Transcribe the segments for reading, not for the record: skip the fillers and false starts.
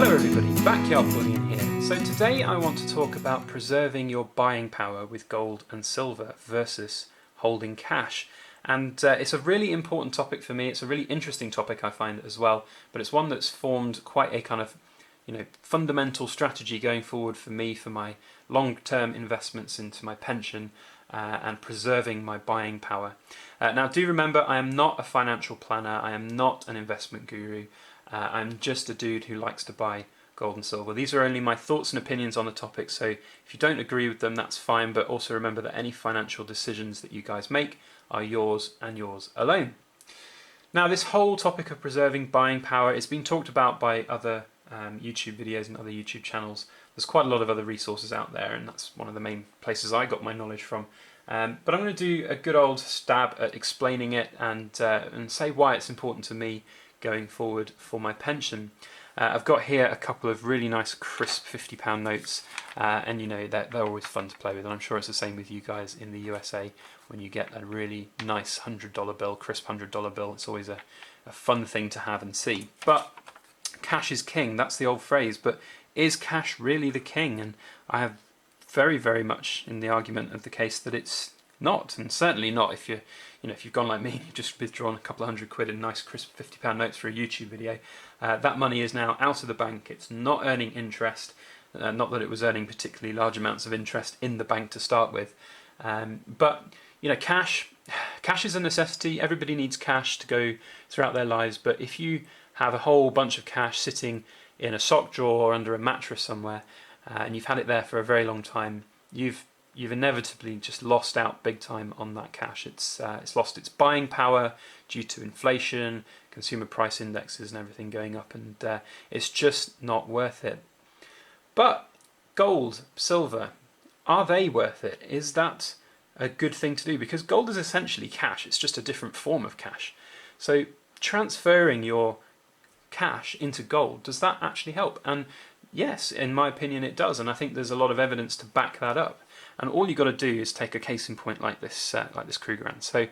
Hello everybody, Backyard Bullion here. So today I want to talk about preserving your buying power with gold and silver versus holding cash. And it's a really important topic for me. It's a really interesting topic I find as well, but it's one that's formed quite a kind of fundamental strategy going forward for me for my long-term investments into my pension and preserving my buying power. Now do remember, I am not a financial planner, I am not an investment guru. I'm just a dude who likes to buy gold and silver. These are only my thoughts and opinions on the topic, so if you don't agree with them, that's fine, but also remember that any financial decisions that you guys make are yours and yours alone. Now, this whole topic of preserving buying power is being talked about by other YouTube videos and other YouTube channels. There's quite a lot of other resources out there, and that's one of the main places I got my knowledge from. But I'm going to do a good old stab at explaining it and say why it's important to me going forward for my pension. I've got here a couple of really nice crisp £50 notes, and they're always fun to play with, and I'm sure it's the same with you guys in the USA when you get a really nice $100 bill, crisp $100 bill. It's always a fun thing to have and see. But cash is king, that's the old phrase, but is cash really the king? And I have very, very much in the argument of the case that it's not, and certainly not if you've gone like me, you've just withdrawn a couple of £100 in nice crisp £50 notes for a YouTube video. That money is now out of the bank. It's not earning interest. Not that it was earning particularly large amounts of interest in the bank to start with, but cash is a necessity. Everybody needs cash to go throughout their lives. But if you have a whole bunch of cash sitting in a sock drawer or under a mattress somewhere, and you've had it there for a very long time, you've inevitably just lost out big time on that cash. It's lost its buying power due to inflation, consumer price indexes and everything going up, and it's just not worth it. But gold, silver, are they worth it? Is that a good thing to do? Because gold is essentially cash, it's just a different form of cash. So transferring your cash into gold, does that actually help? And yes, in my opinion it does, and I think there's a lot of evidence to back that up. And all you've got to do is take a case in point like this Krugerrand. So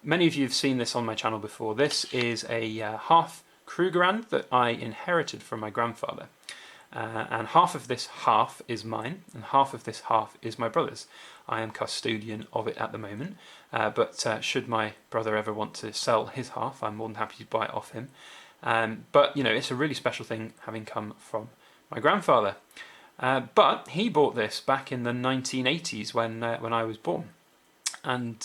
many of you have seen this on my channel before. This is a half Krugerrand that I inherited from my grandfather. And half of this half is mine, and half of this half is my brother's. I am custodian of it at the moment, but should my brother ever want to sell his half, I'm more than happy to buy it off him. But it's a really special thing having come from my grandfather. But he bought this back in the 1980s when I was born, and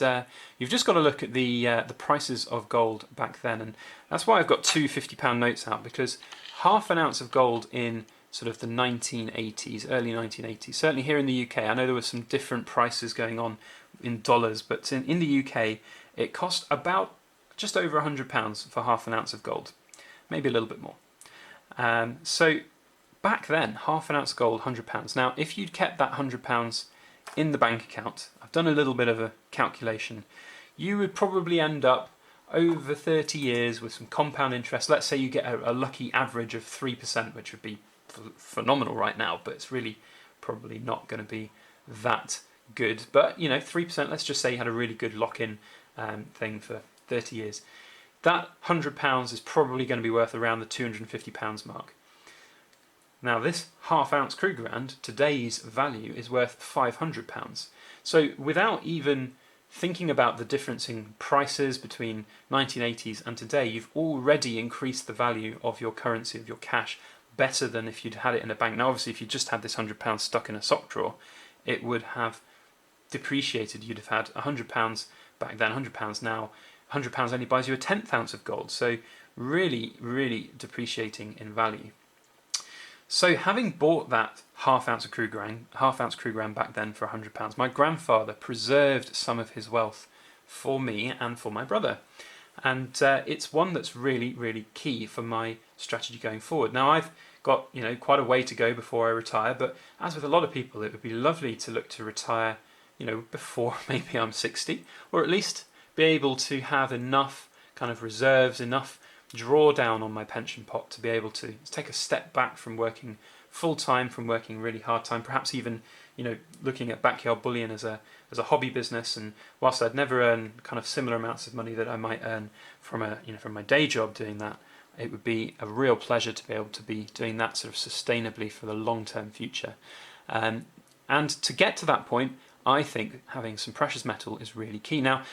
you've just got to look at the prices of gold back then, and that's why I've got two £50 notes out, because half an ounce of gold in sort of the 1980s, early 1980s, certainly here in the UK, I know there were some different prices going on in dollars, but in the UK it cost about just over £100 for half an ounce of gold, maybe a little bit more. So back then, half an ounce of gold, £100. Now, if you'd kept that £100 in the bank account, I've done a little bit of a calculation, you would probably end up over 30 years with some compound interest. Let's say you get a lucky average of 3%, which would be phenomenal right now, but it's really probably not going to be that good. But 3%, let's just say you had a really good lock-in thing for 30 years. That £100 is probably going to be worth around the £250 mark. Now this half ounce Krugerrand, today's value, is worth £500. So without even thinking about the difference in prices between 1980s and today, you've already increased the value of your currency, of your cash, better than if you'd had it in a bank. Now obviously if you just had this £100 stuck in a sock drawer, it would have depreciated. You'd have had £100 back then, £100 now. £100 only buys you a 1/10 ounce of gold, so really, really depreciating in value. So having bought that half ounce Krugerrand back then for £100, my grandfather preserved some of his wealth for me and for my brother. And it's one that's really, really key for my strategy going forward. Now I've got quite a way to go before I retire, but as with a lot of people, it would be lovely to look to retire before maybe I'm 60, or at least be able to have enough kind of reserves, enough drawdown on my pension pot to be able to take a step back from working full-time, from working really hard time, perhaps even looking at Backyard Bullion as a hobby business. And whilst I'd never earn kind of similar amounts of money that I might earn from my day job doing that, it would be a real pleasure to be able to be doing that sort of sustainably for the long-term future. And to get to that point, I think having some precious metal is really key. Now,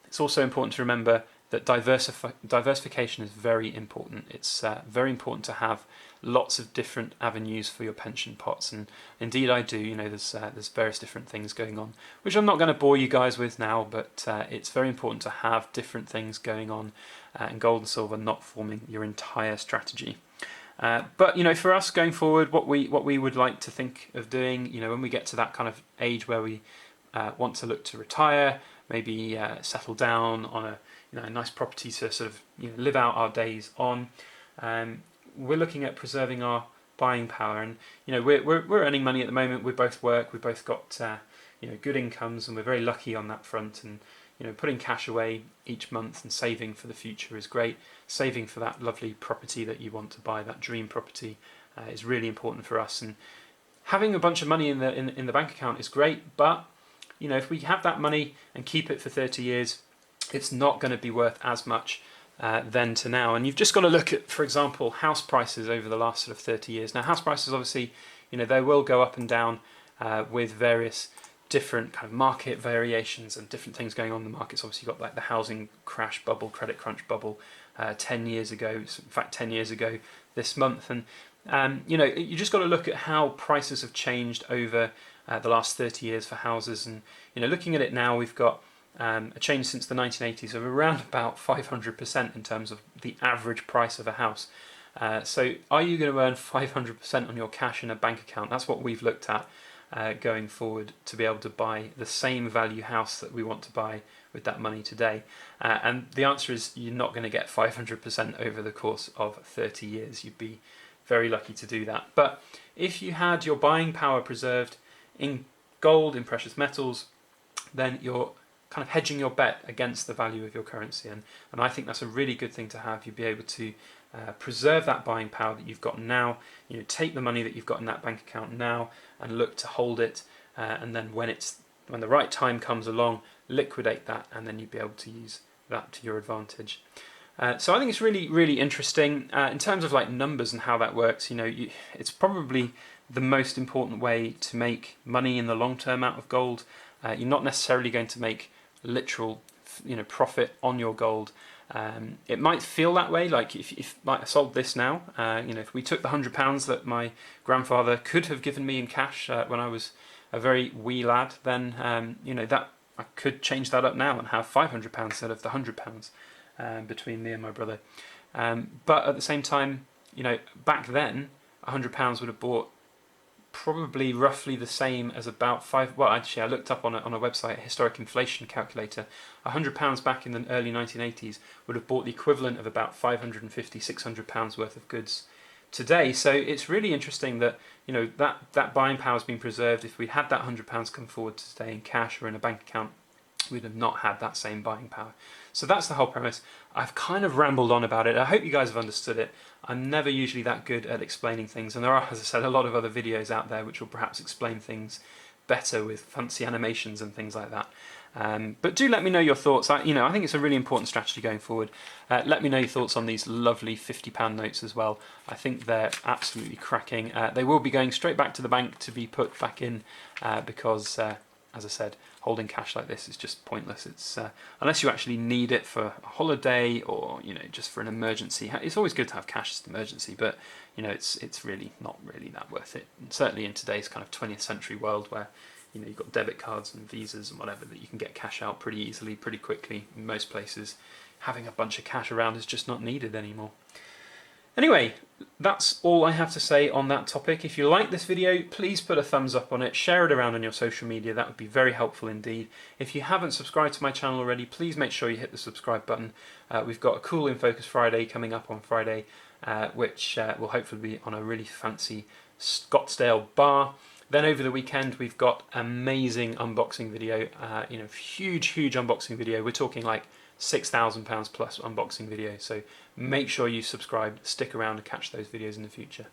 it's also important to remember that diversification is very important. It's very important to have lots of different avenues for your pension pots, and indeed I do. You know, there's various different things going on, which I'm not going to bore you guys with now, but it's very important to have different things going on, and gold and silver not forming your entire strategy. But you know, for us going forward, what we would like to think of doing, you know, when we get to that kind of age where we want to look to retire, maybe settle down on a nice property to sort of live out our days on. We're looking at preserving our buying power, and we're earning money at the moment. We both work. We both got good incomes, and we're very lucky on that front. And putting cash away each month and saving for the future is great. Saving for that lovely property that you want to buy, that dream property, is really important for us. And having a bunch of money in the bank account is great, but if we have that money and keep it for 30 years, it's not going to be worth as much then to now. And you've just got to look at, for example, house prices over the last sort of 30 years. Now, house prices, obviously, they will go up and down with various different kind of market variations and different things going on in the markets. Obviously, you've got like the housing crash bubble, credit crunch bubble 10 years ago, in fact 10 years ago this month. And you just got to look at how prices have changed over the last 30 years for houses. And looking at it now, we've got a change since the 1980s of around about 500% in terms of the average price of a house. So are you going to earn 500% on your cash in a bank account? That's what we've looked at going forward, to be able to buy the same value house that we want to buy with that money today. And the answer is you're not going to get 500% over the course of 30 years. You'd be very lucky to do that. But if you had your buying power preserved in gold, in precious metals, then you're kind of hedging your bet against the value of your currency. And I think that's a really good thing to have. You'd be able to preserve that buying power that you've got now. Take the money that you've got in that bank account now and look to hold it, and then when the right time comes along, liquidate that, and then you'd be able to use that to your advantage. So I think it's really, really interesting in terms of like numbers and how that works. It's probably the most important way to make money in the long term out of gold. You're not necessarily going to make literal profit on your gold. It might feel that way, like if like I sold this now, if we took the £100 that my grandfather could have given me in cash when I was a very wee lad, then that I could change that up now and have £500 instead of the £100 between me and my brother. But at the same time, back then £100 would have bought probably roughly the same as about actually I looked up on a website, a historic inflation calculator. £100 back in the early 1980s would have bought the equivalent of about £550, £600 worth of goods today. So it's really interesting that that buying power has been preserved. If we had that £100 come forward today in cash or in a bank account, we'd have not had that same buying power. So that's the whole premise. I've kind of rambled on about it. I hope you guys have understood it. I'm never usually that good at explaining things, and there are, as I said, a lot of other videos out there which will perhaps explain things better with fancy animations and things like that. But do let me know your thoughts. I think it's a really important strategy going forward. Let me know your thoughts on these lovely £50 notes as well. I think they're absolutely cracking. They will be going straight back to the bank to be put back in because, as I said, holding cash like this is just pointless. It's unless you actually need it for a holiday or just for an emergency. It's always good to have cash as an emergency, but it's really not really that worth it. And certainly in today's kind of 20th century world where you've got debit cards and visas and whatever that you can get cash out pretty easily, pretty quickly. In most places, having a bunch of cash around is just not needed anymore. Anyway, that's all I have to say on that topic. If you like this video, please put a thumbs up on it, share it around on your social media. That would be very helpful indeed. If you haven't subscribed to my channel already, please make sure you hit the subscribe button. We've got a cool In Focus Friday coming up on Friday, which will hopefully be on a really fancy Scottsdale bar. Then over the weekend we've got amazing unboxing video, huge unboxing video. We're talking like £6,000 plus unboxing video, so make sure you subscribe, stick around to catch those videos in the future.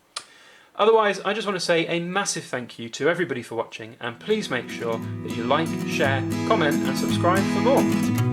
Otherwise, I just want to say a massive thank you to everybody for watching, and please make sure that you like, share, comment and subscribe for more.